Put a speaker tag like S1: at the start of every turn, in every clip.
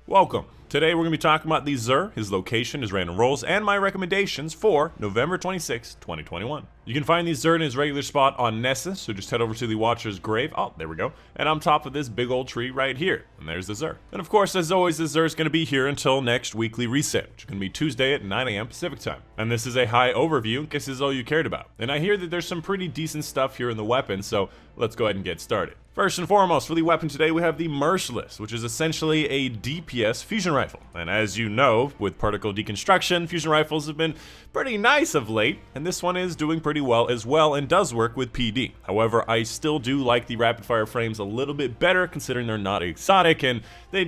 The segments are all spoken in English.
S1: Welcome. Today we're going to be talking about the Xur, his location, his random rolls, and my recommendations for November 26, 2021. You can find the Xur in his regular spot on Nessus, so just head over to the Watcher's Grave. Oh, there we go. And on top of this big old tree right here. And there's the Xur. And of course, as always, the Xur is going to be here until next weekly reset, which is going to be Tuesday at 9 a.m. Pacific time. And this is a high overview in case this is all you cared about. And I hear that there's some pretty decent stuff here in the weapon, so let's go ahead and get started. First and foremost, for the weapon today, we have the MERCILESS, which is essentially a DPS fusion rifle. And as you know, with particle deconstruction, fusion rifles have been pretty nice of late, and this one is doing pretty well as well and does work with PD. However, I still do like the rapid fire frames a little bit better considering they're not exotic and they're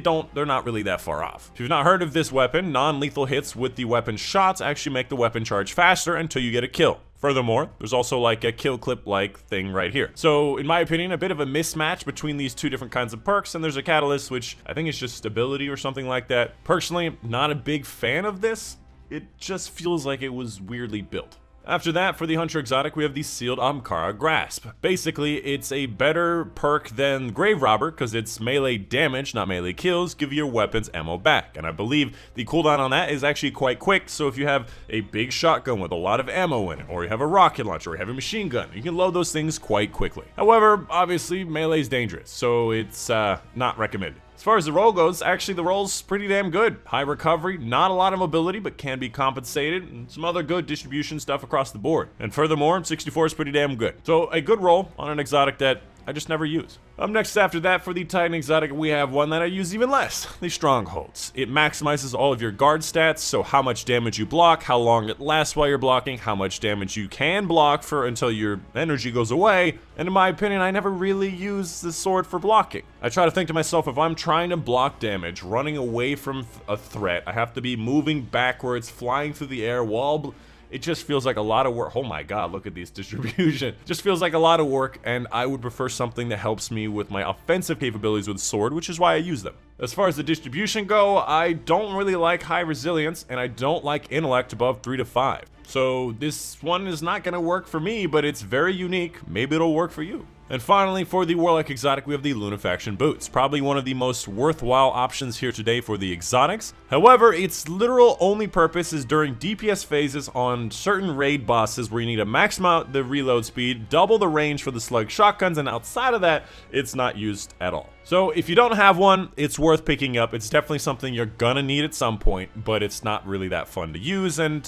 S1: not really that far off. If you've not heard of this weapon, non-lethal hits with the weapon's shots actually make the weapon charge faster until you get a kill. Furthermore, there's also like a kill clip-like thing right here. So, in my opinion, a bit of a mismatch between these two different kinds of perks, and there's a catalyst, which I think is just stability or something like that. Personally, not a big fan of this. It just feels like it was weirdly built. After that, for the Hunter Exotic, we have the Sealed AHAMKARA Grasp. Basically, it's a better perk than Grave Robber, because it's melee damage, not melee kills, give your weapons ammo back. And I believe the cooldown on that is actually quite quick, so if you have a big shotgun with a lot of ammo in it, or you have a rocket launcher, or you have a machine gun, you can load those things quite quickly. However, obviously, melee is dangerous, so it's not recommended. As far as the roll goes, actually the roll's pretty damn good. High recovery, not a lot of mobility, but can be compensated, and some other good distribution stuff across the board. And furthermore, 64 is pretty damn good. So a good roll on an exotic that I just never use. Up next after that, for the Titan Exotic, we have one that I use even less, the Strongholds. It maximizes all of your guard stats, so how much damage you block, how long it lasts while you're blocking, how much damage you can block for until your energy goes away, and in my opinion, I never really use the sword for blocking. I try to think to myself, if I'm trying to block damage, running away from a threat, I have to be moving backwards, flying through the air while it just feels like a lot of work. Oh my god, look at this distribution. Just feels like a lot of work, and I would prefer something that helps me with my offensive capabilities with sword, which is why I use them. As far as the distribution go, I don't really like high resilience, and I don't like intellect above 3 to 5. So this one is not going to work for me, but it's very unique. Maybe it'll work for you. And finally, for the Warlock Exotic, we have the LUNAFACTION boots. Probably one of the most worthwhile options here today for the exotics. However, its literal only purpose is during DPS phases on certain raid bosses where you need to max out the reload speed, double the range for the slug shotguns, and outside of that, it's not used at all. So if you don't have one, it's worth picking up. It's definitely something you're gonna need at some point, but it's not really that fun to use and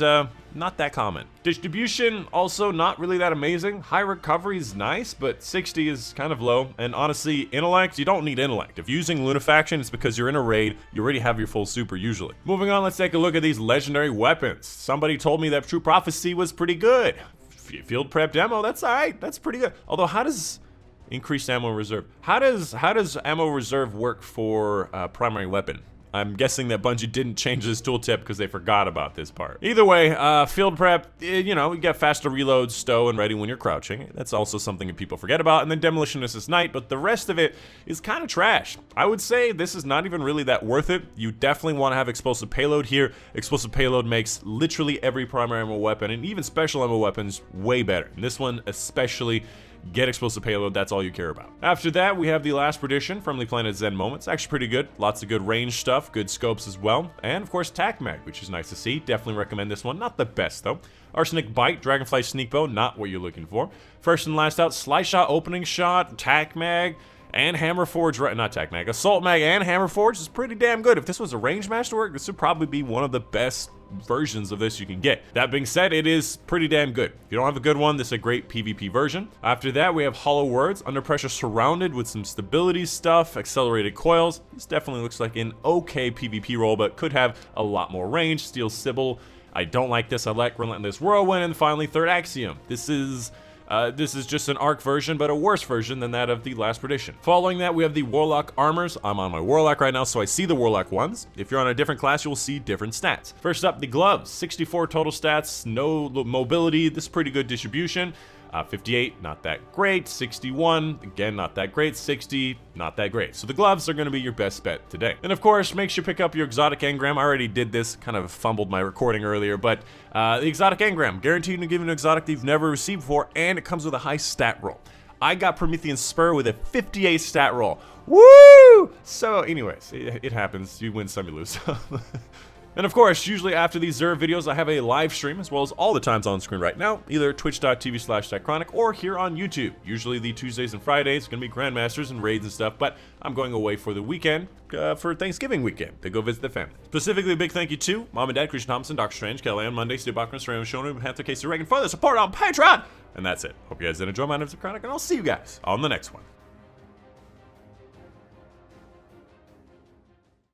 S1: not that common. Distribution, also not really that amazing. High recovery is nice, but 60 is kind of low. And honestly, intellect, you don't need intellect. If you're using LUNAFACTION, it's because you're in a raid, you already have your full super usually. Moving on, let's take a look at these legendary weapons. Somebody told me that True Prophecy was pretty good. Field prepped ammo, that's alright, that's pretty good. Although, how does increased ammo reserve? How does ammo reserve work for primary weapon? I'm guessing that Bungie didn't change this tooltip because they forgot about this part. Either way, field prep, you know, you get faster reloads, stow, and ready when you're crouching. That's also something that people forget about. And then Demolitionist is night, but the rest of it is kind of trash. I would say this is not even really that worth it. You definitely want to have explosive payload here. Explosive payload makes literally every primary ammo weapon and even special ammo weapons way better. And this one especially. Get explosive payload, that's all you care about. After that, we have the Last Perdition from the Planet Zen Moments. Actually pretty good. Lots of good range stuff, good scopes as well. And of course, Tac Mag, which is nice to see. Definitely recommend this one. Not the best though. Arsenic Bite, Dragonfly Sneak Bow, not what you're looking for. First and last out, Slice Shot, Opening Shot, Tac Mag, and Hammer Forge, not Tac Mag, Assault Mag and Hammer Forge is pretty damn good. If this was a range masterwork, this would probably be one of the best versions of this you can get. That being said, it is pretty damn good. If you don't have a good one, this is a great PvP version. After that, we have Hollow Words, Under Pressure Surrounded with some stability stuff, accelerated coils. This definitely looks like an okay PvP roll, but could have a lot more range. Steel Sybil, I don't like this. I like Relentless Whirlwind. And finally, Third Axiom. This is just an ARC version, but a worse version than that of the Last Perdition. Following that, we have the Warlock Armors. I'm on my Warlock right now, so I see the Warlock ones. If you're on a different class, you'll see different stats. First up, the Gloves. 64 total stats, no mobility. This is pretty good distribution. 58, not that great. 61, again, not that great. 60, not that great. So the gloves are going to be your best bet today. And of course, make sure you pick up your exotic engram. I already did this, kind of fumbled my recording earlier, but the exotic engram, guaranteed to give you an exotic that you've never received before, and it comes with a high stat roll. I got Promethean Spur with a 58 stat roll. Woo! So anyways, it happens. You win some, you lose. And of course, usually after these Xur videos, I have a live stream, as well as all the times on screen right now, either twitch.tv/Dychronic or here on YouTube. Usually the Tuesdays and Fridays, gonna be Grandmasters and raids and stuff, but I'm going away for the weekend, for Thanksgiving weekend, to go visit the family. Specifically, a big thank you to Mom and Dad, Christian Thompson, Dr. Strange, Kelly on Monday, Steve Bachman, Raymond Shonen, Panther, Casey Reagan, for the support on Patreon! And that's it. Hope you guys did enjoy my name is Dychronic, and I'll see you guys on the next one.